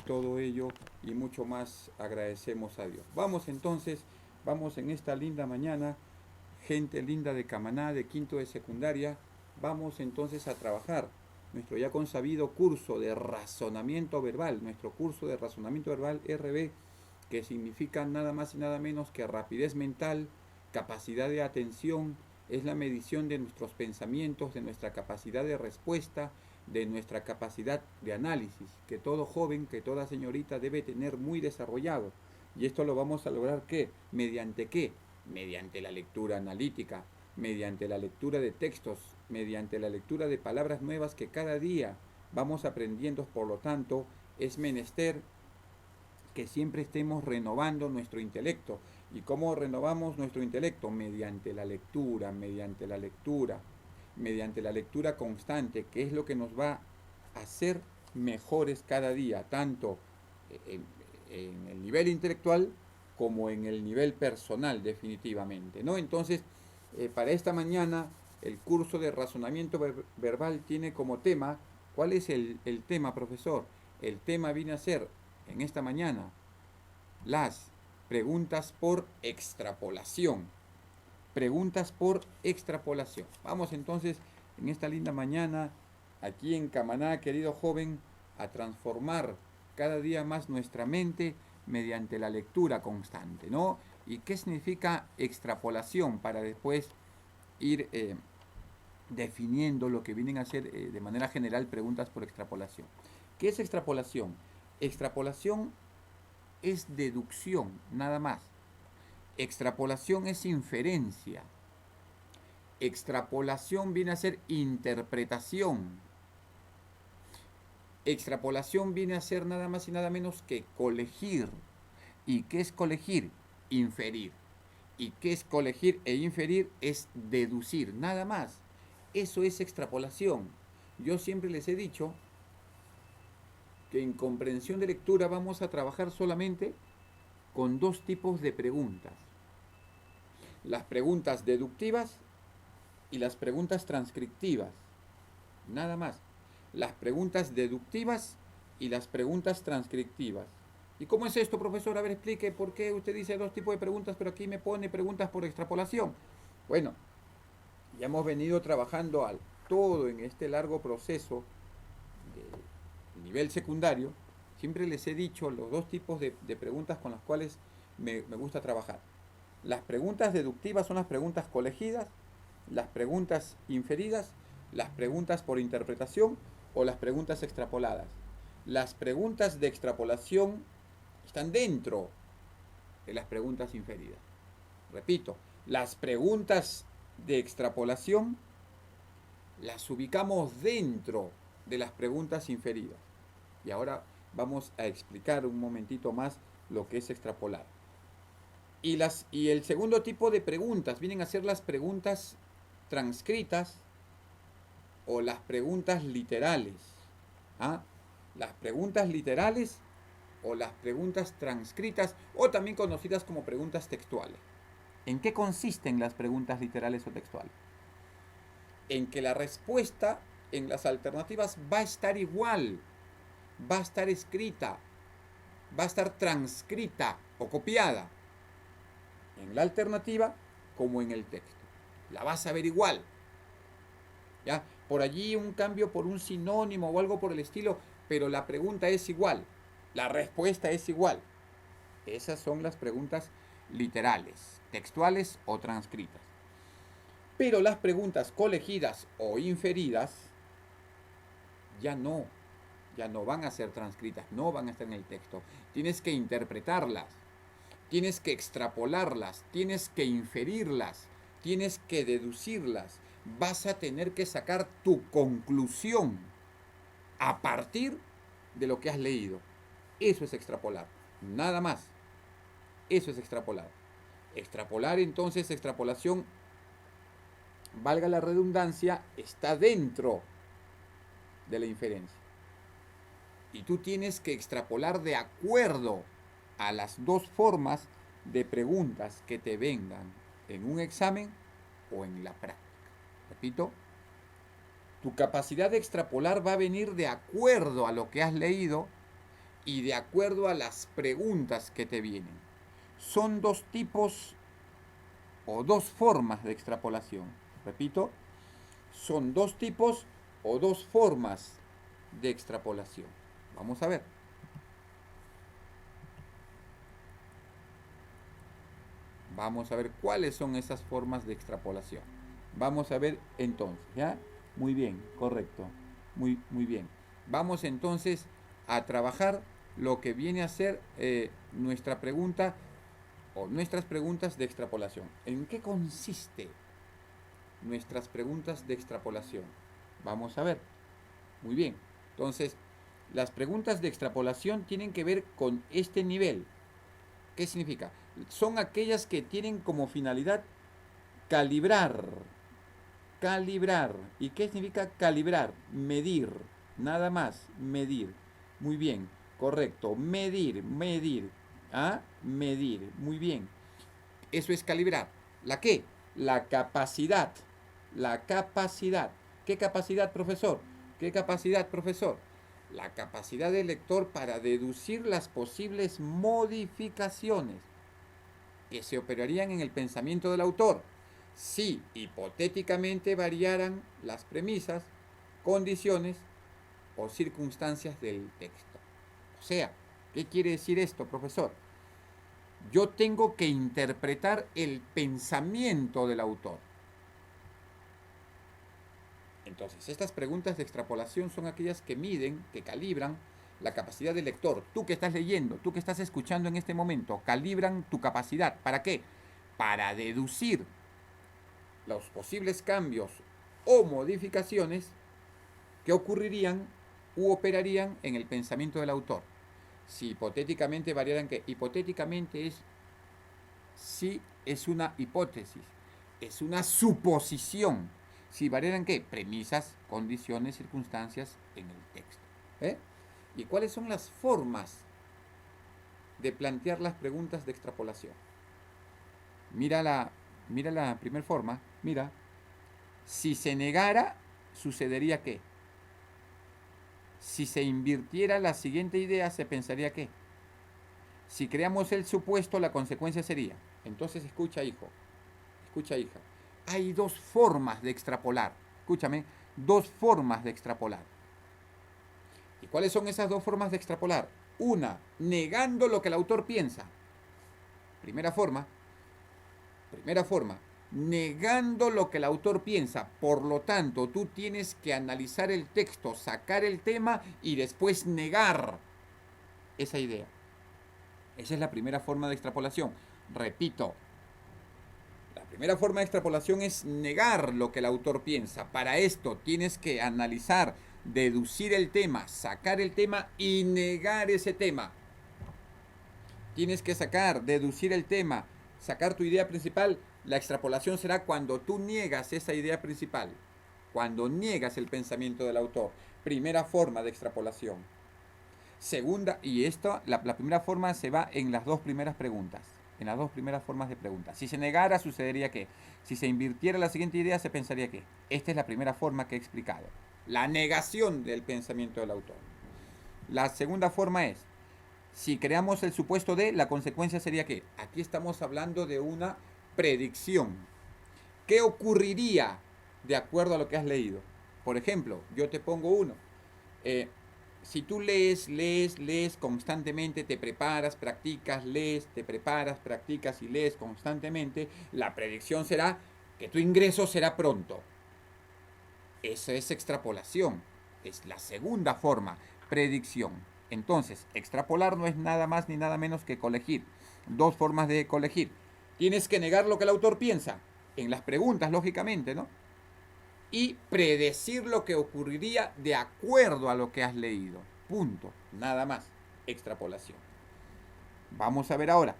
todo ello y mucho más agradecemos a Dios. Vamos entonces, vamos en esta linda mañana, gente linda de Camaná, de quinto de secundaria, vamos entonces a trabajar nuestro ya consabido curso de razonamiento verbal, nuestro curso de razonamiento verbal RB, que significa nada más y nada menos que rapidez mental, capacidad de atención, es la medición de nuestros pensamientos, de nuestra capacidad de respuesta, de nuestra capacidad de análisis, que todo joven, que toda señorita debe tener muy desarrollado. Y esto lo vamos a lograr ¿qué? ¿Mediante qué? Mediante la lectura analítica, mediante la lectura de textos, mediante la lectura de palabras nuevas que cada día vamos aprendiendo. Por lo tanto, es menester que siempre estemos renovando nuestro intelecto. ¿Y cómo renovamos nuestro intelecto? Mediante la lectura, mediante la lectura, mediante la lectura constante, que es lo que nos va a hacer mejores cada día, tanto en el nivel intelectual como en el nivel personal, definitivamente, ¿no? Entonces, para esta mañana, el curso de razonamiento verbal tiene como tema, ¿cuál es el tema, profesor? El tema viene a ser, en esta mañana, las preguntas por extrapolación. Preguntas por extrapolación. Vamos entonces, en esta linda mañana, aquí en Camaná, querido joven, a transformar cada día más nuestra mente mediante la lectura constante, ¿no? ¿Y qué significa extrapolación? Para después ir definiendo lo que vienen a ser de manera general preguntas por extrapolación. ¿Qué es extrapolación? Extrapolación es deducción, nada más. Extrapolación es inferencia. Extrapolación viene a ser interpretación. Extrapolación viene a ser nada más y nada menos que colegir. ¿Y qué es colegir? Inferir. ¿Y qué es colegir e inferir? Es deducir, nada más. Eso es extrapolación. Yo siempre les he dicho que en comprensión de lectura vamos a trabajar solamente con dos tipos de preguntas. Las preguntas deductivas y las preguntas transcriptivas. Nada más. Las preguntas deductivas y las preguntas transcriptivas. ¿Y cómo es esto, profesor? A ver, explique por qué usted dice dos tipos de preguntas, pero aquí me pone preguntas por extrapolación. Bueno, ya hemos venido trabajando al todo en este largo proceso de nivel secundario. Siempre les he dicho los dos tipos de preguntas con las cuales me gusta trabajar. Las preguntas deductivas son las preguntas colegidas, las preguntas inferidas, las preguntas por interpretación o las preguntas extrapoladas. Las preguntas de extrapolación están dentro de las preguntas inferidas. Repito, las preguntas de extrapolación las ubicamos dentro de las preguntas inferidas. Y ahora vamos a explicar un momentito más lo que es extrapolar. Y el segundo tipo de preguntas vienen a ser las preguntas transcritas o las preguntas literales. ¿Ah? Las preguntas literales o las preguntas transcritas o también conocidas como preguntas textuales. ¿En qué consisten las preguntas literales o textuales? En que la respuesta en las alternativas va a estar igual, va a estar escrita, va a estar transcrita o copiada en la alternativa como en el texto. La vas a ver igual. ¿Ya? Por allí un cambio por un sinónimo o algo por el estilo, pero la pregunta es igual, la respuesta es igual. Esas son las preguntas literales, textuales o transcritas. Pero las preguntas colegidas o inferidas ya no van a ser transcritas, no van a estar en el texto. Tienes que interpretarlas, tienes que extrapolarlas, tienes que inferirlas, tienes que deducirlas. Vas a tener que sacar tu conclusión a partir de lo que has leído. Eso es extrapolar, nada más. Eso es extrapolar. Extrapolar, entonces, extrapolación, valga la redundancia, está dentro de la inferencia. Y tú tienes que extrapolar de acuerdo a las dos formas de preguntas que te vengan en un examen o en la práctica. Repito, tu capacidad de extrapolar va a venir de acuerdo a lo que has leído y de acuerdo a las preguntas que te vienen. Son dos tipos o dos formas de extrapolación. Repito, son dos tipos o dos formas de extrapolación. Vamos a ver. Vamos a ver cuáles son esas formas de extrapolación. Vamos a ver entonces, ¿ya? Muy bien, correcto. Muy bien. Vamos entonces a trabajar lo que viene a ser nuestra pregunta o nuestras preguntas de extrapolación. ¿En qué consiste nuestras preguntas de extrapolación? Vamos a ver. Muy bien. Entonces, las preguntas de extrapolación tienen que ver con este nivel. ¿Qué significa? Son aquellas que tienen como finalidad calibrar. Calibrar. ¿Y qué significa calibrar? Medir. Nada más. Medir. Muy bien. Correcto. Medir. Medir. ¿Ah? Medir. Muy bien. Eso es calibrar. ¿La qué? La capacidad. La capacidad. ¿Qué capacidad, profesor? ¿Qué capacidad, profesor? La capacidad del lector para deducir las posibles modificaciones que se operarían en el pensamiento del autor si hipotéticamente variaran las premisas, condiciones o circunstancias del texto. O sea, ¿qué quiere decir esto, profesor? Yo tengo que interpretar el pensamiento del autor. Entonces, estas preguntas de extrapolación son aquellas que miden, que calibran la capacidad del lector. Tú que estás leyendo, tú que estás escuchando en este momento, calibran tu capacidad. ¿Para qué? Para deducir los posibles cambios o modificaciones que ocurrirían u operarían en el pensamiento del autor. Si hipotéticamente variaran, que hipotéticamente es si es una hipótesis, es una suposición. Si variaran, ¿qué? Premisas, condiciones, circunstancias en el texto. ¿Y cuáles son las formas de plantear las preguntas de extrapolación? Mira la primera forma. Mira, si se negara, sucedería ¿qué? Si se invirtiera la siguiente idea, se pensaría ¿qué? Si creamos el supuesto, la consecuencia sería. Entonces escucha, hijo. Escucha, hija. Hay dos formas de extrapolar. Escúchame, dos formas de extrapolar. ¿Y cuáles son esas dos formas de extrapolar? Una, negando lo que el autor piensa. Primera forma, negando lo que el autor piensa. Por lo tanto, tú tienes que analizar el texto, sacar el tema y después negar esa idea. Esa es la primera forma de extrapolación. Repito, la primera forma de extrapolación es negar lo que el autor piensa. Para esto tienes que analizar, deducir el tema, sacar el tema y negar ese tema. Tienes que sacar, deducir el tema, sacar tu idea principal. La extrapolación será cuando tú niegas esa idea principal, cuando niegas el pensamiento del autor. Primera forma de extrapolación. Segunda, y esto, la primera forma se va en las dos primeras preguntas, en las dos primeras formas de preguntas. Si se negara, sucedería que, si se invirtiera la siguiente idea, se pensaría que. Esta es la primera forma que he explicado, la negación del pensamiento del autor. La segunda forma es, si creamos el supuesto de, la consecuencia sería que, aquí estamos hablando de una predicción. ¿Qué ocurriría de acuerdo a lo que has leído? Por ejemplo, yo te pongo uno. Si tú lees constantemente, te preparas, practicas, lees, te preparas, practicas y lees constantemente, la predicción será que tu ingreso será pronto. Esa es extrapolación. Es la segunda forma, predicción. Entonces, extrapolar no es nada más ni nada menos que colegir. Dos formas de colegir. Tienes que negar lo que el autor piensa, en las preguntas, lógicamente, ¿no? Y predecir lo que ocurriría de acuerdo a lo que has leído. Punto. Nada más. Extrapolación. Vamos a ver ahora.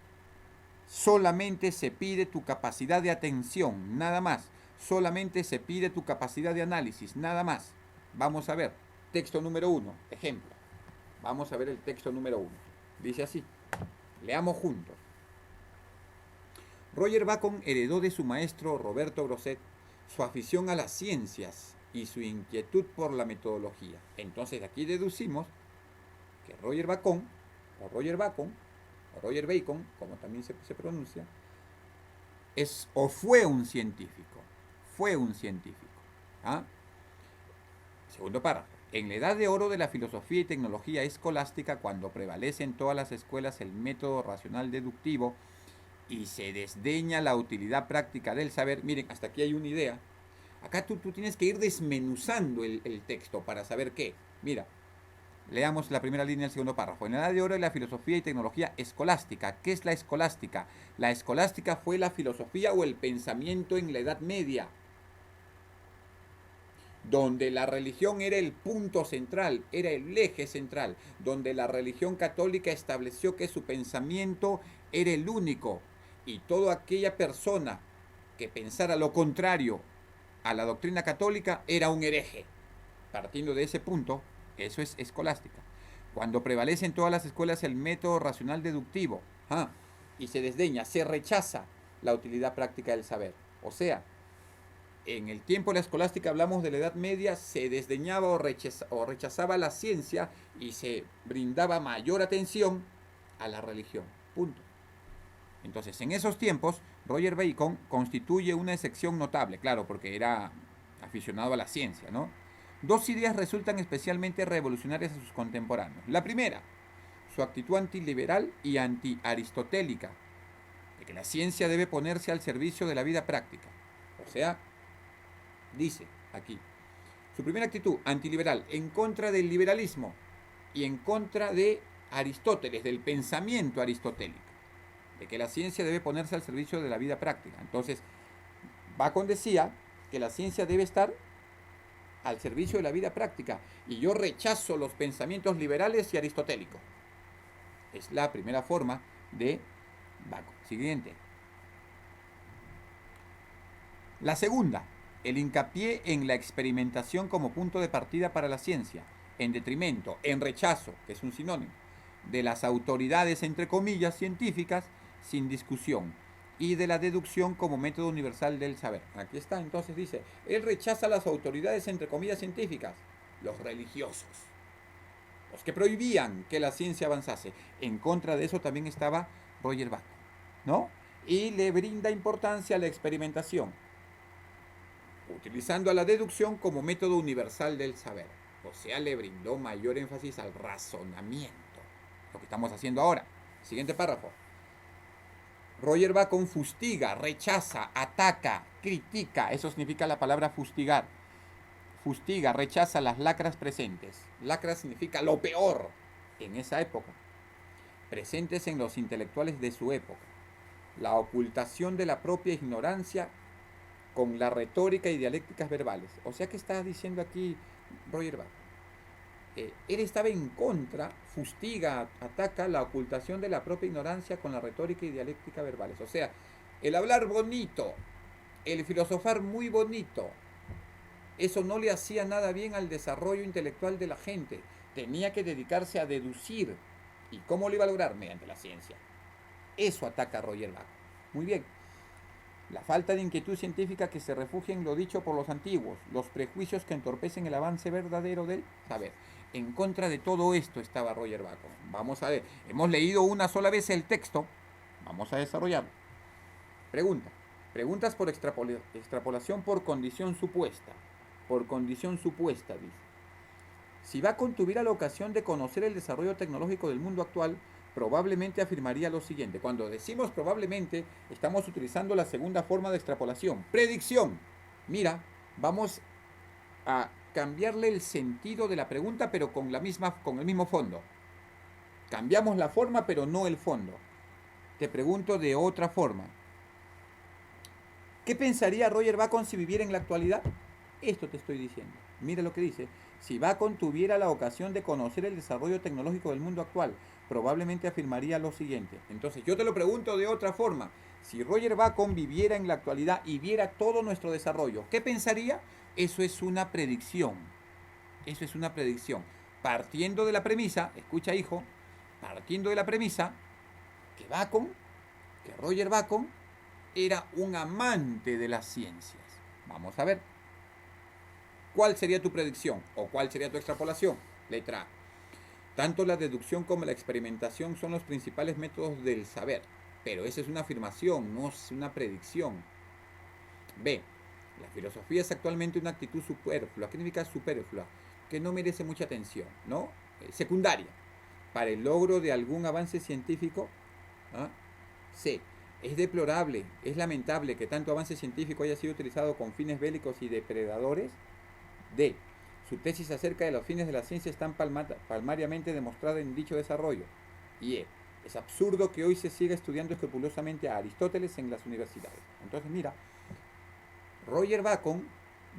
Solamente se pide tu capacidad de atención, nada más. Solamente se pide tu capacidad de análisis, nada más. Vamos a ver. Texto número 1, ejemplo. Vamos a ver el texto número 1. Dice así. Leamos juntos. Roger Bacon heredó de su maestro Roberto Grosset su afición a las ciencias y su inquietud por la metodología. Entonces aquí deducimos que Roger Bacon o Roger Bacon, como también se pronuncia, es o fue un científico. Fue un científico. ¿Ah? Segundo párrafo. En la edad de oro de la filosofía y tecnología escolástica, cuando prevalece en todas las escuelas el método racional deductivo y se desdeña la utilidad práctica del saber, miren, hasta aquí hay una idea. Acá tú tienes que ir desmenuzando el texto para saber qué. Mira, leamos la primera línea del segundo párrafo. En la edad de oro de la filosofía y tecnología escolástica. ¿Qué es la escolástica? La escolástica fue la filosofía o el pensamiento en la Edad Media, donde la religión era el punto central, era el eje central, donde la religión católica estableció que su pensamiento era el único, y toda aquella persona que pensara lo contrario a la doctrina católica era un hereje. Partiendo de ese punto, eso es escolástica. Cuando prevalece en todas las escuelas el método racional deductivo, y se desdeña, se rechaza la utilidad práctica del saber. O sea, en el tiempo de la escolástica, hablamos de la Edad Media, se desdeñaba o rechazaba la ciencia y se brindaba mayor atención a la religión. Punto. Entonces, en esos tiempos, Roger Bacon constituye una excepción notable, claro, porque era aficionado a la ciencia, ¿no? Dos ideas resultan especialmente revolucionarias a sus contemporáneos. La primera, su actitud antiliberal y antiaristotélica, de que la ciencia debe ponerse al servicio de la vida práctica. O sea, dice aquí, su primera actitud antiliberal, en contra del liberalismo y en contra de Aristóteles, del pensamiento aristotélico, de que la ciencia debe ponerse al servicio de la vida práctica. Entonces, Bacon decía que la ciencia debe estar al servicio de la vida práctica, y yo rechazo los pensamientos liberales y aristotélicos. Es la primera forma de Bacon. Siguiente. La segunda, el hincapié en la experimentación como punto de partida para la ciencia, en detrimento, en rechazo, que es un sinónimo, de las autoridades, entre comillas, científicas, sin discusión, y de la deducción como método universal del saber. Aquí está, entonces dice, él rechaza las autoridades, entre comillas, científicas, los religiosos, los que prohibían que la ciencia avanzase. En contra de eso también estaba Roger Bacon, ¿no? Y le brinda importancia a la experimentación, utilizando a la deducción como método universal del saber. O sea, le brindó mayor énfasis al razonamiento, lo que estamos haciendo ahora. Siguiente párrafo. Roger Bacon fustiga, rechaza, ataca, critica. Eso significa la palabra fustigar. Fustiga, rechaza las lacras presentes. Lacra significa lo peor en esa época, presentes en los intelectuales de su época. La ocultación de la propia ignorancia con la retórica y dialécticas verbales. O sea, que está diciendo aquí Roger Bacon. Él estaba en contra, fustiga, ataca la ocultación de la propia ignorancia con la retórica y dialéctica verbales. O sea, el hablar bonito, el filosofar muy bonito, eso no le hacía nada bien al desarrollo intelectual de la gente. Tenía que dedicarse a deducir. ¿Y cómo lo iba a lograr? Mediante la ciencia. Eso ataca a Roger Bacon. Muy bien. La falta de inquietud científica que se refugia en lo dicho por los antiguos, los prejuicios que entorpecen el avance verdadero del saber. En contra de todo esto estaba Roger Bacon. Vamos a ver, hemos leído una sola vez el texto, vamos a desarrollarlo. Pregunta. Preguntas por extrapolación por condición supuesta. Por condición supuesta, dice. Si Bacon tuviera la ocasión de conocer el desarrollo tecnológico del mundo actual, probablemente afirmaría lo siguiente. Cuando decimos probablemente, estamos utilizando la segunda forma de extrapolación. Predicción. Mira, vamos a cambiarle el sentido de la pregunta, pero con el mismo fondo. Cambiamos la forma, pero no el fondo. Te pregunto de otra forma. ¿Qué pensaría Roger Bacon si viviera en la actualidad? Esto te estoy diciendo. Mira lo que dice. Si Bacon tuviera la ocasión de conocer el desarrollo tecnológico del mundo actual, probablemente afirmaría lo siguiente. Entonces, yo te lo pregunto de otra forma. Si Roger Bacon viviera en la actualidad y viera todo nuestro desarrollo, ¿qué pensaría? Eso es una predicción. Eso es una predicción. Partiendo de la premisa, escucha hijo, partiendo de la premisa que Roger Bacon era un amante de las ciencias. Vamos a ver. ¿Cuál sería tu predicción? ¿O cuál sería tu extrapolación? Letra A. Tanto la deducción como la experimentación son los principales métodos del saber. Pero esa es una afirmación, no es una predicción. B. La filosofía es actualmente una actitud superflua. ¿Qué significa superflua? Que no merece mucha atención, ¿no? Secundaria. Para el logro de algún avance científico. ¿Ah? C. Es deplorable, es lamentable que tanto avance científico haya sido utilizado con fines bélicos y depredadores. D. Su tesis acerca de los fines de la ciencia están palmariamente demostrada en dicho desarrollo. Y E. Es absurdo que hoy se siga estudiando escrupulosamente a Aristóteles en las universidades. Entonces, mira, Roger Bacon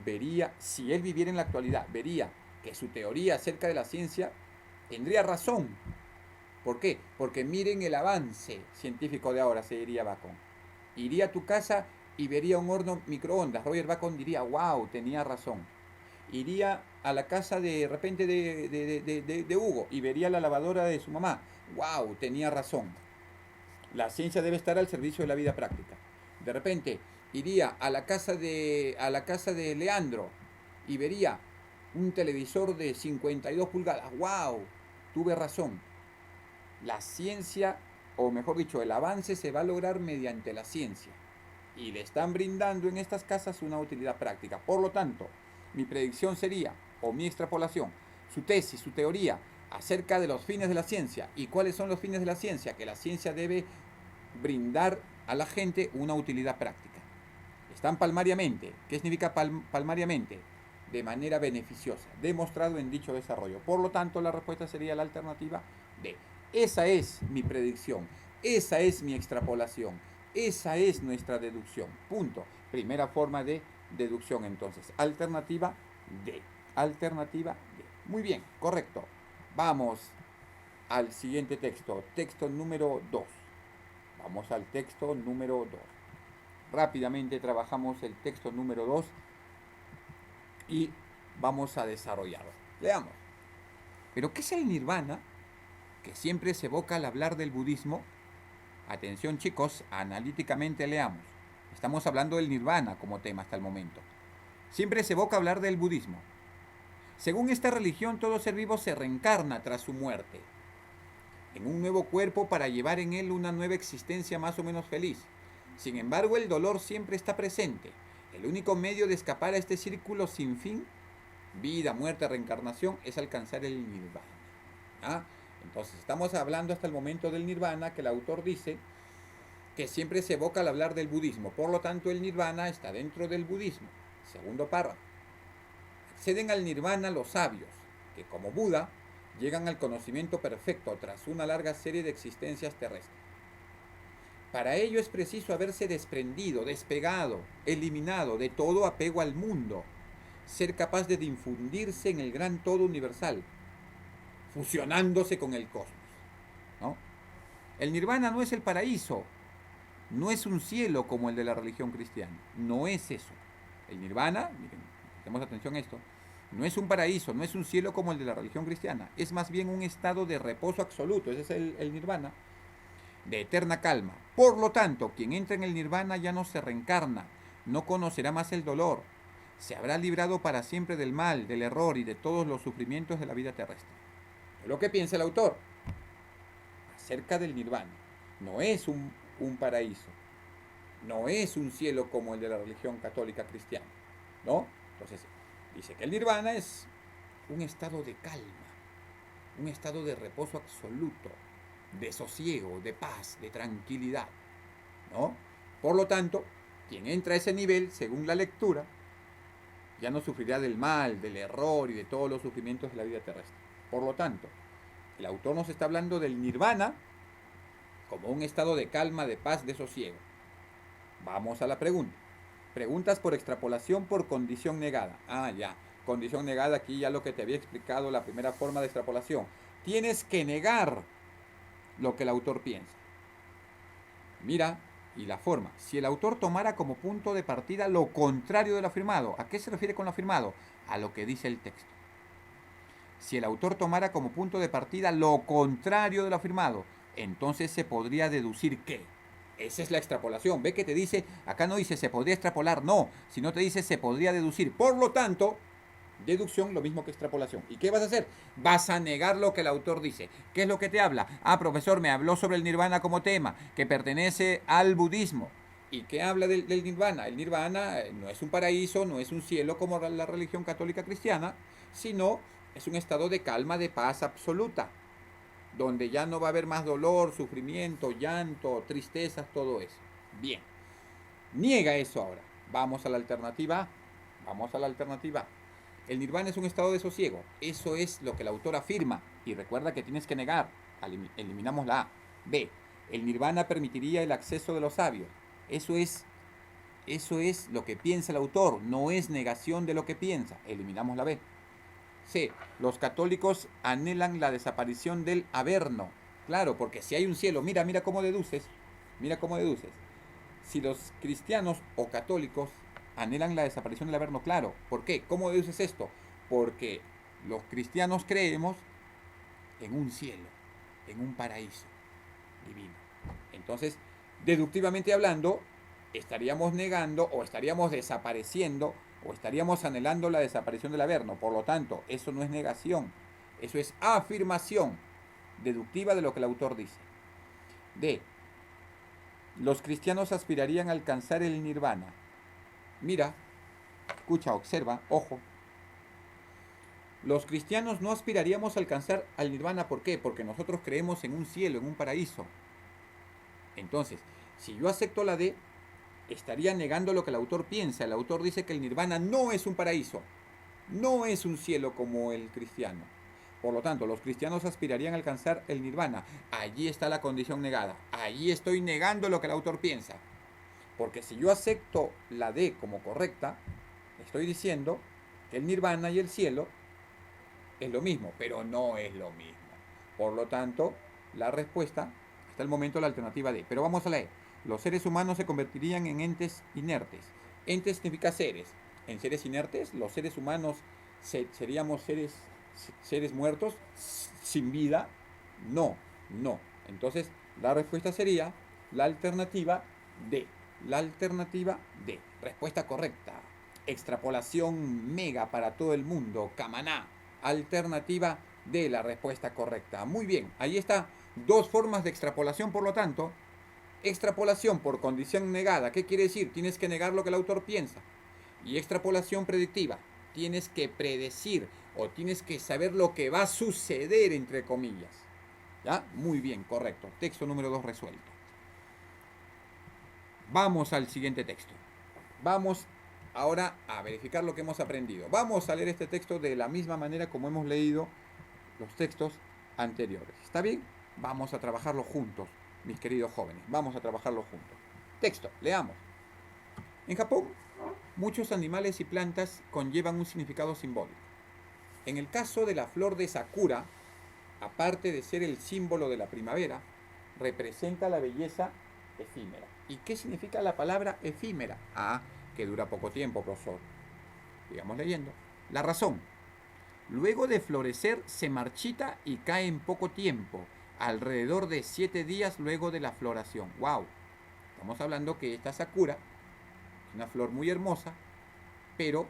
vería, si él viviera en la actualidad, vería que su teoría acerca de la ciencia tendría razón. ¿Por qué? Porque miren el avance científico de ahora, se diría Bacon. Iría a tu casa y vería un horno microondas. Roger Bacon diría, wow, tenía razón. Iría a la casa de repente de Hugo y vería la lavadora de su mamá. Wow, tenía razón. La ciencia debe estar al servicio de la vida práctica. De repente iría a la casa de Leandro y vería un televisor de 52 pulgadas. ¡Wow! Tuve razón. La ciencia, o mejor dicho, el avance se va a lograr mediante la ciencia. Y le están brindando en estas casas una utilidad práctica. Por lo tanto, mi predicción sería, o mi extrapolación, su tesis, su teoría acerca de los fines de la ciencia. ¿Y cuáles son los fines de la ciencia? Que la ciencia debe brindar a la gente una utilidad práctica. Están palmariamente. ¿Qué significa palmariamente? De manera beneficiosa, demostrado en dicho desarrollo. Por lo tanto, la respuesta sería la alternativa D. Esa es mi predicción, esa es mi extrapolación, esa es nuestra deducción. Punto. Primera forma de deducción entonces. Alternativa D. Alternativa D. Muy bien, correcto. Vamos al siguiente texto. Texto número 2. Vamos al texto número 2. Rápidamente trabajamos el texto número 2 y vamos a desarrollarlo. Leamos. ¿Pero qué es el nirvana? Que siempre se evoca al hablar del budismo. Atención chicos, analíticamente leamos. Estamos hablando del nirvana como tema hasta el momento. Siempre se evoca hablar del budismo. Según esta religión, todo ser vivo se reencarna tras su muerte en un nuevo cuerpo para llevar en él una nueva existencia más o menos feliz. Sin embargo, el dolor siempre está presente. El único medio de escapar a este círculo sin fin, vida, muerte, reencarnación, es alcanzar el nirvana. ¿Ah? Entonces, estamos hablando hasta el momento del nirvana, que el autor dice que siempre se evoca al hablar del budismo. Por lo tanto, el nirvana está dentro del budismo. Segundo párrafo. Acceden al nirvana los sabios, que como Buda, llegan al conocimiento perfecto tras una larga serie de existencias terrestres. Para ello es preciso haberse desprendido, despegado, eliminado de todo apego al mundo, ser capaz de difundirse en el gran todo universal, fusionándose con el cosmos, ¿no? El nirvana no es el paraíso, no es un cielo como el de la religión cristiana, no es eso. El nirvana, miren, prestemos atención a esto, no es un paraíso, no es un cielo como el de la religión cristiana, es más bien un estado de reposo absoluto, ese es el nirvana, de eterna calma. Por lo tanto, quien entra en el nirvana ya no se reencarna, no conocerá más el dolor, se habrá librado para siempre del mal, del error y de todos los sufrimientos de la vida terrestre. Es lo que piensa el autor acerca del nirvana. No es un paraíso, no es un cielo como el de la religión católica cristiana, ¿no? Entonces, dice que el nirvana es un estado de calma, un estado de reposo absoluto, de sosiego, de paz, de tranquilidad, ¿no? Por lo tanto, quien entra a ese nivel, según la lectura, ya no sufrirá del mal, del error y de todos los sufrimientos de la vida terrestre. Por lo tanto, el autor nos está hablando del nirvana como un estado de calma, de paz, de sosiego. Vamos a la pregunta. Preguntas por extrapolación por condición negada. Ah, ya. Condición negada, aquí ya lo que te había explicado, la primera forma de extrapolación. Tienes que negar lo que el autor piensa. Mira, y la forma. Si el autor tomara como punto de partida lo contrario de lo afirmado. ¿A qué se refiere con lo afirmado? A lo que dice el texto. Si el autor tomara como punto de partida lo contrario de lo afirmado, entonces se podría deducir que. Esa es la extrapolación. Ve que te dice, acá no dice se podría extrapolar, no, sino te dice se podría deducir. Por lo tanto, Deducción, lo mismo que extrapolación. ¿Y qué vas a hacer? Vas a negar lo que el autor dice. ¿Qué es lo que te habla? Ah, profesor, me habló sobre el nirvana como tema, que pertenece al budismo. ¿Y qué habla del nirvana? El nirvana no es un paraíso, no es un cielo como la religión católica cristiana, sino es un estado de calma, de paz absoluta, donde ya no va a haber más dolor, sufrimiento, llanto, tristezas, todo eso. Bien, niega eso ahora. Vamos a la alternativa A. Vamos a la alternativa A. El nirvana es un estado de sosiego. Eso es lo que el autor afirma. Y recuerda que tienes que negar. Eliminamos la A. B. El nirvana permitiría el acceso de los sabios. Eso es lo que piensa el autor. No es negación de lo que piensa. Eliminamos la B. C. Los católicos anhelan la desaparición del Averno. Claro, porque si hay un cielo, mira cómo deduces. Mira cómo deduces. Si los cristianos o católicos anhelan la desaparición del Averno, claro. ¿Por qué? ¿Cómo deduces esto? Porque los cristianos creemos en un cielo, en un paraíso divino. Entonces, deductivamente hablando, estaríamos negando o estaríamos desapareciendo o estaríamos anhelando la desaparición del Averno. Por lo tanto, eso no es negación, eso es afirmación deductiva de lo que el autor dice. D. Los cristianos aspirarían a alcanzar el nirvana. Mira, escucha, observa, ojo. Los cristianos no aspiraríamos a alcanzar al nirvana. ¿Por qué? Porque nosotros creemos en un cielo, en un paraíso. Entonces, si yo acepto la D, estaría negando lo que el autor piensa. El autor dice que el nirvana no es un paraíso, no es un cielo como el cristiano. Por lo tanto, los cristianos aspirarían a alcanzar el nirvana. Allí está la condición negada. Allí estoy negando lo que el autor piensa. Porque si yo acepto la D como correcta, estoy diciendo que el nirvana y el cielo es lo mismo, pero no es lo mismo. Por lo tanto, la respuesta, hasta el momento, la alternativa D. Pero vamos a leer. Los seres humanos se convertirían en entes inertes. Entes significa seres. En seres inertes, los seres humanos seríamos seres muertos, sin vida. No. Entonces, la respuesta sería la alternativa D. La alternativa D. Respuesta correcta. Extrapolación mega para todo el mundo. Camaná. Alternativa D, la respuesta correcta. Muy bien, ahí está. Dos formas de extrapolación, por lo tanto. Extrapolación por condición negada. ¿Qué quiere decir? Tienes que negar lo que el autor piensa. Y extrapolación predictiva. Tienes que predecir o tienes que saber lo que va a suceder, entre comillas. ¿Ya? Muy bien, correcto. Texto número 2 resuelto. Vamos al siguiente texto. Vamos ahora a verificar lo que hemos aprendido. Vamos a leer este texto de la misma manera como hemos leído los textos anteriores. ¿Está bien? Vamos a trabajarlo juntos, mis queridos jóvenes. Vamos a trabajarlo juntos. Texto, leamos. En Japón, muchos animales y plantas conllevan un significado simbólico. En el caso de la flor de Sakura, aparte de ser el símbolo de la primavera, representa la belleza efímera. ¿Y qué significa la palabra efímera? Ah, que dura poco tiempo, profesor. Sigamos leyendo. La razón. Luego de florecer se marchita y cae en poco tiempo, alrededor de 7 días luego de la floración. ¡Wow! Estamos hablando que esta Sakura es una flor muy hermosa, pero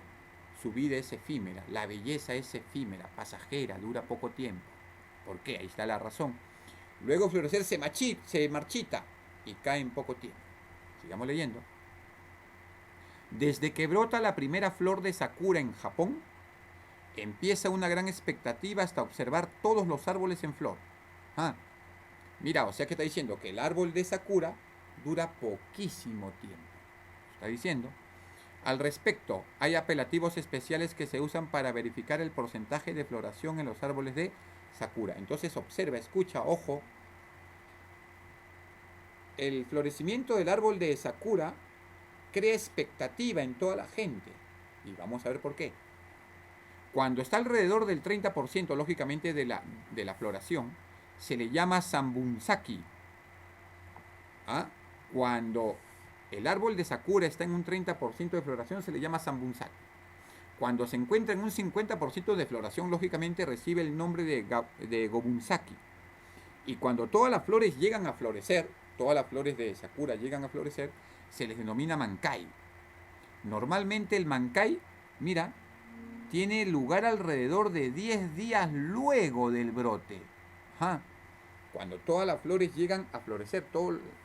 su vida es efímera, la belleza es efímera, pasajera, dura poco tiempo. ¿Por qué? Ahí está la razón. Luego de florecer se marchita y cae en poco tiempo. Sigamos leyendo. Desde que brota la primera flor de Sakura en Japón, empieza una gran expectativa hasta observar todos los árboles en flor. Mira, o sea que está diciendo que el árbol de Sakura dura poquísimo tiempo. Está diciendo. Al respecto, hay apelativos especiales que se usan para verificar el porcentaje de floración en los árboles de Sakura. Entonces observa, escucha, ojo. El florecimiento del árbol de Sakura crea expectativa en toda la gente. Y vamos a ver por qué. Cuando está alrededor del 30%, lógicamente, de la floración, se le llama Sambunsaki. Cuando el árbol de Sakura está en un 30% de floración, se le llama Sambunsaki. Cuando se encuentra en un 50% de floración, lógicamente recibe el nombre de Gobunsaki. Y cuando todas las flores llegan a florecer, todas las flores de Sakura llegan a florecer, se les denomina Mankai. Normalmente el Mankai, mira, tiene lugar alrededor de 10 días luego del brote. Ajá. Cuando todas las flores llegan a florecer,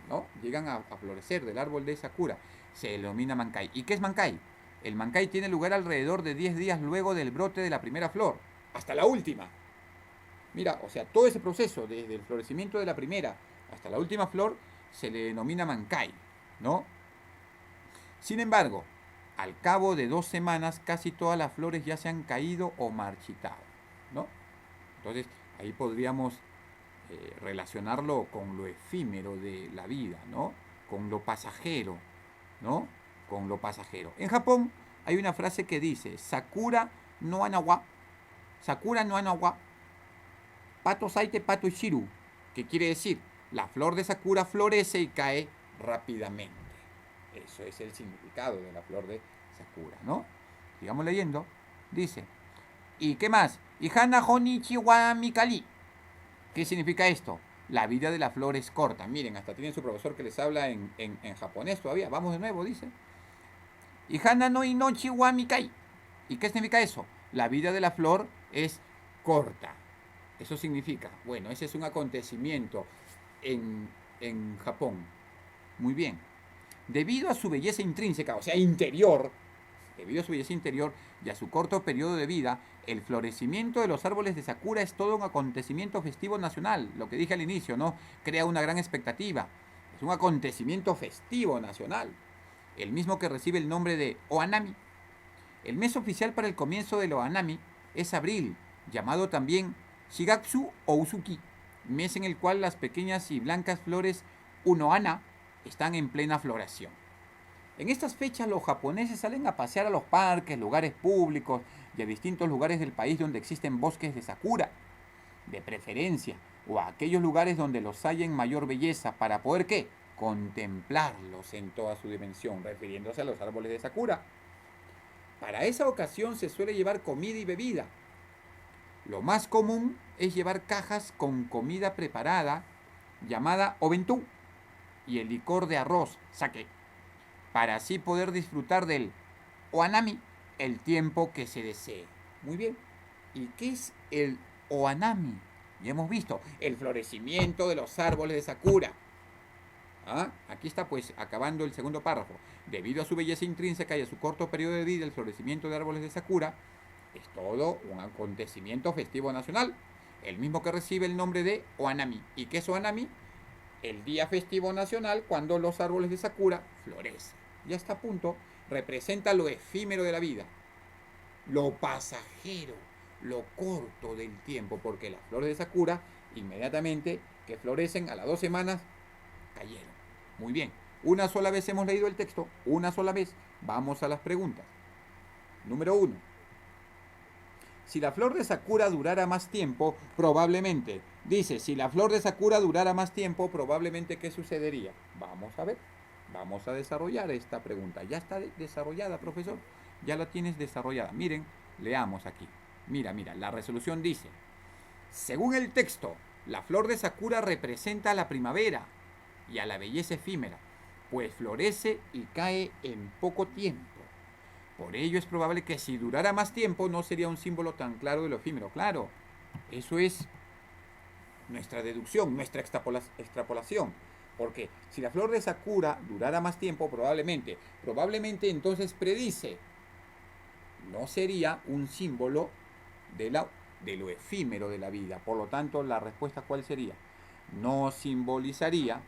¿no? Llegan a florecer del árbol de Sakura, se denomina Mankai. ¿Y qué es Mankai? El Mankai tiene lugar alrededor de 10 días luego del brote de la primera flor, hasta la última. Mira, o sea, todo ese proceso, desde el florecimiento de la primera hasta la última flor, se le denomina Mankai, ¿no? Sin embargo, al cabo de 2 semanas, casi todas las flores ya se han caído o marchitado, ¿no? Entonces, ahí podríamos relacionarlo con lo efímero de la vida, ¿no? Con lo pasajero, ¿no? Con lo pasajero. En Japón hay una frase que dice, Sakura no anawa, Sakura no anawa, pato saite pato shiru, que quiere decir, la flor de Sakura florece y cae rápidamente. Eso es el significado de la flor de Sakura, ¿no? Sigamos leyendo. Dice, ¿y qué más? Ihana honichi wa mikari. ¿Qué significa esto? La vida de la flor es corta. Miren, hasta tienen su profesor que les habla en japonés todavía. Vamos de nuevo, dice. Ihana no inochi wa mikai. ¿Y qué significa eso? La vida de la flor es corta. Eso significa, bueno, ese es un acontecimiento en Japón. Muy bien. Debido a su belleza intrínseca, o sea, interior, debido a su belleza interior y a su corto periodo de vida, el florecimiento de los árboles de Sakura es todo un acontecimiento festivo nacional. Lo que dije al inicio, ¿no? Crea una gran expectativa. Es un acontecimiento festivo nacional. El mismo que recibe el nombre de Ohanami. El mes oficial para el comienzo del Ohanami es abril, llamado también Shigatsu o Usuki, mes en el cual las pequeñas y blancas flores Unohana están en plena floración. En estas fechas los japoneses salen a pasear a los parques, lugares públicos y a distintos lugares del país donde existen bosques de sakura, de preferencia, o a aquellos lugares donde los hay en mayor belleza para poder, ¿qué? Contemplarlos en toda su dimensión, refiriéndose a los árboles de sakura. Para esa ocasión se suele llevar comida y bebida. Lo más común es llevar cajas con comida preparada llamada obentú y el licor de arroz, sake, para así poder disfrutar del Ohanami el tiempo que se desee. Muy bien. ¿Y qué es el Ohanami? Ya hemos visto el florecimiento de los árboles de Sakura. ¿Ah? Aquí está pues acabando el segundo párrafo. Debido a su belleza intrínseca y a su corto periodo de vida, el florecimiento de árboles de Sakura es todo un acontecimiento festivo nacional, el mismo que recibe el nombre de Ohanami. ¿Y qué es Ohanami? El día festivo nacional cuando los árboles de Sakura florecen. Ya está a punto, representa lo efímero de la vida, lo pasajero, lo corto del tiempo, porque las flores de Sakura, inmediatamente que florecen a las 2 semanas, cayeron. Muy bien, una sola vez hemos leído el texto, una sola vez. Vamos a las preguntas. Número 1. Si la flor de Sakura durara más tiempo, probablemente. Dice, si la flor de Sakura durara más tiempo, probablemente, ¿qué sucedería? Vamos a ver. Vamos a desarrollar esta pregunta. Ya está desarrollada, profesor. Ya la tienes desarrollada. Miren, leamos aquí. Mira, la resolución dice, según el texto, la flor de Sakura representa a la primavera y a la belleza efímera, pues florece y cae en poco tiempo. Por ello es probable que si durara más tiempo no sería un símbolo tan claro de lo efímero. Claro, eso es nuestra deducción, nuestra extrapolación. Porque si la flor de Sakura durara más tiempo, probablemente entonces predice, no sería un símbolo de lo efímero de la vida. Por lo tanto, la respuesta ¿cuál sería? No simbolizaría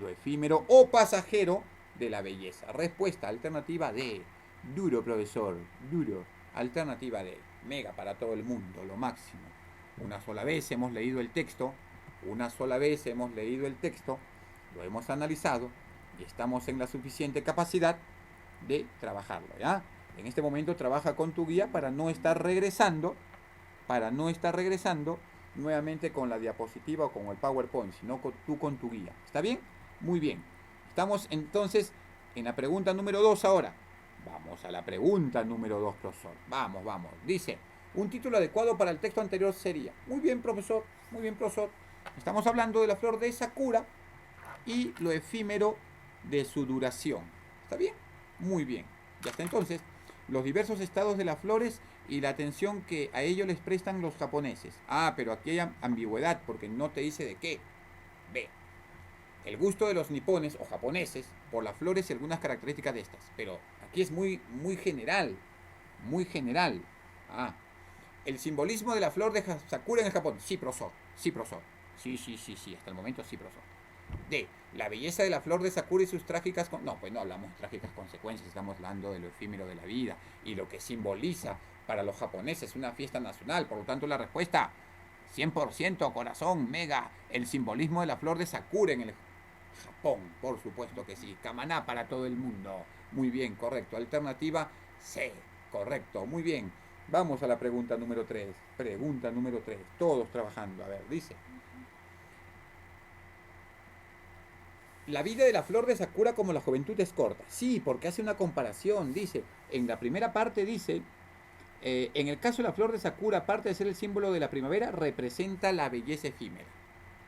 lo efímero o pasajero de la belleza. Respuesta alternativa D. Duro, profesor, duro. Alternativa D. Mega para todo el mundo, lo máximo. Una sola vez hemos leído el texto, lo hemos analizado y estamos en la suficiente capacidad de trabajarlo, ¿ya? En este momento trabaja con tu guía para no estar regresando nuevamente con la diapositiva o con el PowerPoint, sino tú con tu guía. ¿Está bien? Muy bien. Estamos entonces en la pregunta número 2 ahora. Vamos a la pregunta número 2, profesor. Vamos. Dice, un título adecuado para el texto anterior sería. Muy bien, profesor. Estamos hablando de la flor de Sakura y lo efímero de su duración. ¿Está bien? Muy bien. Ya está entonces. los diversos estados de las flores y la atención que a ello les prestan los japoneses. Ah, pero aquí hay ambigüedad porque no te dice de qué. B. El gusto de los nipones o japoneses por las flores y algunas características de estas. Pero aquí es muy, muy general. Muy general. Ah. El simbolismo de la flor de Sakura en el Japón. Sí, profesor. Sí, profesor. Sí, sí, sí, sí. Hasta el momento sí, profesor. D. La belleza de la flor de Sakura y sus trágicas... No, pues no hablamos de trágicas consecuencias. Estamos hablando de lo efímero de la vida y lo que simboliza para los japoneses una fiesta nacional. Por lo tanto, la respuesta 100%, corazón, mega. El simbolismo de la flor de Sakura en el Japón. Por supuesto que sí. Kamaná para todo el mundo. Muy bien, correcto. Alternativa C. Correcto, muy bien. Vamos a la pregunta número 3. Pregunta número 3. Todos trabajando. A ver, dice. La vida de la flor de Sakura como la juventud es corta. Sí, porque hace una comparación. Dice, en la primera parte dice, en el caso de la flor de Sakura, aparte de ser el símbolo de la primavera, representa la belleza efímera.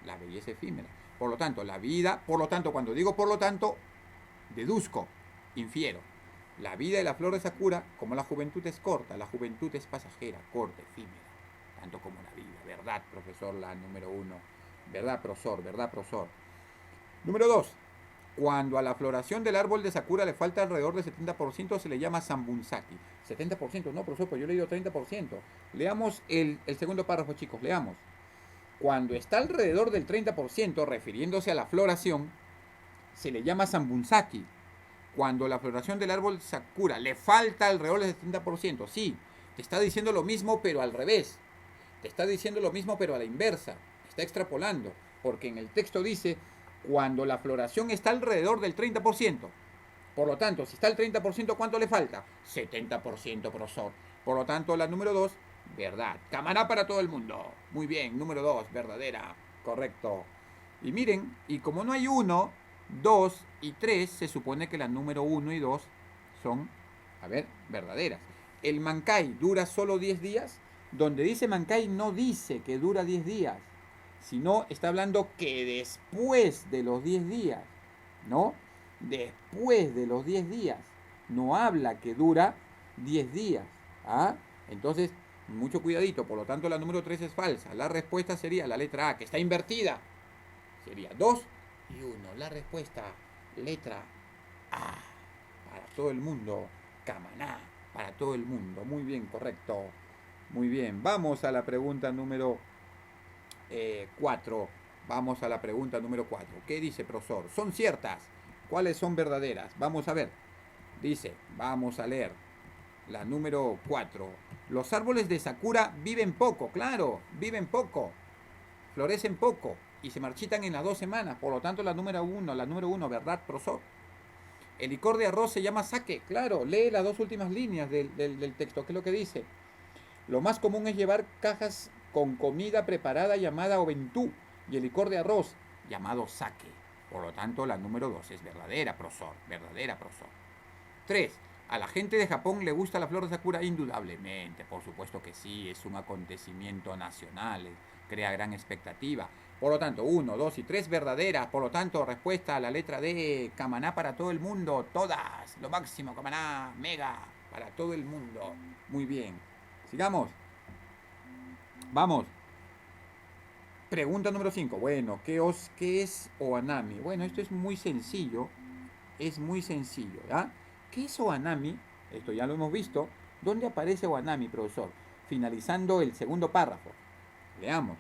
La belleza efímera. Por lo tanto, la vida, por lo tanto, cuando digo por lo tanto, deduzco, infiero. La vida de la flor de Sakura, como la juventud es corta, la juventud es pasajera, corta, efímera, tanto como la vida. ¿Verdad, profesor? La número 1. ¿Verdad, profesor? ¿Verdad, profesor? Número 2. Cuando a la floración del árbol de Sakura le falta alrededor del 70%, se le llama Sambunsaki. 70%, no, profesor, pues yo le digo 30%. Leamos el segundo párrafo, chicos, leamos. Cuando está alrededor del 30%, refiriéndose a la floración, se le llama Sambunsaki. Cuando la floración del árbol Sakura le falta alrededor del 70%, sí, te está diciendo lo mismo, pero al revés. Te está diciendo lo mismo, pero a la inversa. Está extrapolando, porque en el texto dice, cuando la floración está alrededor del 30%. Por lo tanto, si está al 30%, ¿cuánto le falta? 70%, profesor. Por lo tanto, la número 2, verdad. Cámara para todo el mundo. Muy bien, número 2, verdadera. Correcto. Y miren, y como no hay 1, 2 y 3, se supone que la número 1 y 2 son, a ver, verdaderas. El Mankai dura solo 10 días. Donde dice Mankai no dice que dura 10 días, sino está hablando que después de los 10 días, ¿no? Después de los 10 días. No habla que dura 10 días. ¿Ah? Entonces, mucho cuidadito. Por lo tanto, la número 3 es falsa. La respuesta sería la letra A, que está invertida. Sería 2 y 1. La respuesta, letra A. Para todo el mundo. Camaná. Para todo el mundo. Muy bien, correcto. Muy bien. Vamos a la pregunta número 4. Vamos a la pregunta número 4. ¿Qué dice, profesor? Son ciertas. ¿Cuáles son verdaderas? Vamos a ver. Dice, vamos a leer. La número 4. Los árboles de Sakura viven poco, claro, viven poco. Florecen poco y se marchitan en las 2 semanas. Por lo tanto, la número 1, ¿verdad, profesor? El licor de arroz se llama sake, claro. Lee las 2 últimas líneas del texto. ¿Qué es lo que dice? Lo más común es llevar cajas con comida preparada llamada oventú y el licor de arroz llamado sake. Por lo tanto, la número 2 es verdadera, profesor. Verdadera, profesor. 3. ¿A la gente de Japón le gusta la flor de Sakura? Indudablemente, por supuesto que sí. Es un acontecimiento nacional. Crea gran expectativa. Por lo tanto, 1, 2 y 3 verdaderas. Por lo tanto, respuesta a la letra D. Camaná para todo el mundo. Todas. Lo máximo, Camaná. Mega. Para todo el mundo. Muy bien. Sigamos. Vamos. Pregunta número 5. Bueno, ¿qué es Ohanami? Bueno, esto es muy sencillo. Es muy sencillo, ¿ya? ¿Qué es Ohanami? Esto ya lo hemos visto. ¿Dónde aparece Ohanami, profesor? Finalizando el segundo párrafo. Leamos.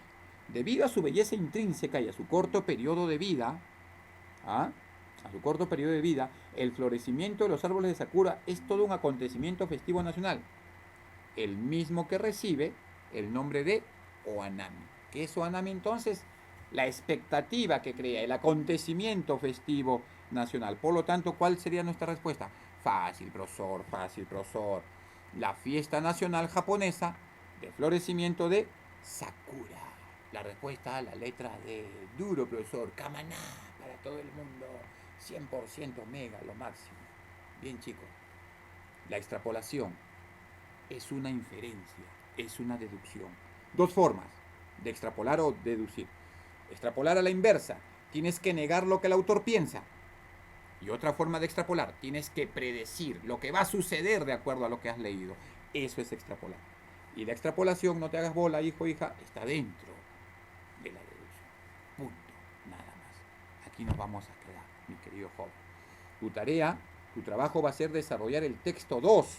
Debido a su belleza intrínseca y a su corto periodo de vida, el florecimiento de los árboles de Sakura es todo un acontecimiento festivo nacional, el mismo que recibe el nombre de Ohanami. ¿Qué es Ohanami entonces? La expectativa que crea, el acontecimiento festivo nacional. Por lo tanto, ¿cuál sería nuestra respuesta? Fácil, profesor, fácil, profesor. La fiesta nacional japonesa de florecimiento de Sakura. La respuesta a la letra D. Duro, profesor. Kamaná para todo el mundo. 100% mega, lo máximo. Bien, chicos. La extrapolación es una inferencia, es una deducción. 2 formas de extrapolar o deducir. Extrapolar a la inversa. Tienes que negar lo que el autor piensa. Y otra forma de extrapolar, tienes que predecir lo que va a suceder de acuerdo a lo que has leído. Eso es extrapolar. Y la extrapolación, no te hagas bola, hijo, hija, está dentro de la deducción. Punto. Nada más. Aquí nos vamos a quedar, mi querido joven. Tu tarea, tu trabajo va a ser desarrollar el texto 2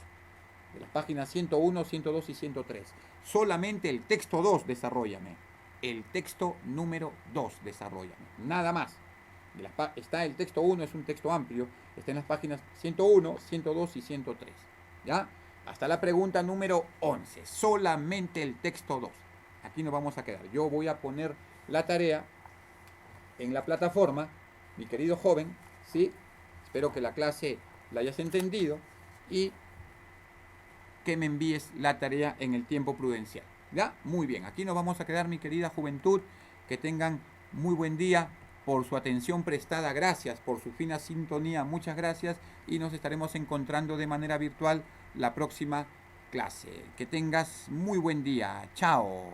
de las páginas 101, 102 y 103. Solamente el texto 2 desarrollame. El texto número 2 desarrollame. Nada más. Está el texto 1, es un texto amplio. Está en las páginas 101, 102 y 103. ¿Ya? Hasta la pregunta número 11. Solamente el texto 2. Aquí nos vamos a quedar. Yo voy a poner la tarea en la plataforma, mi querido joven, ¿sí? Espero que la clase la hayas entendido y que me envíes la tarea en el tiempo prudencial. ¿Ya? Muy bien, aquí nos vamos a quedar, mi querida juventud. Que tengan muy buen día. Por su atención prestada, gracias. Por su fina sintonía, muchas gracias. Y nos estaremos encontrando de manera virtual la próxima clase. Que tengas muy buen día. Chao.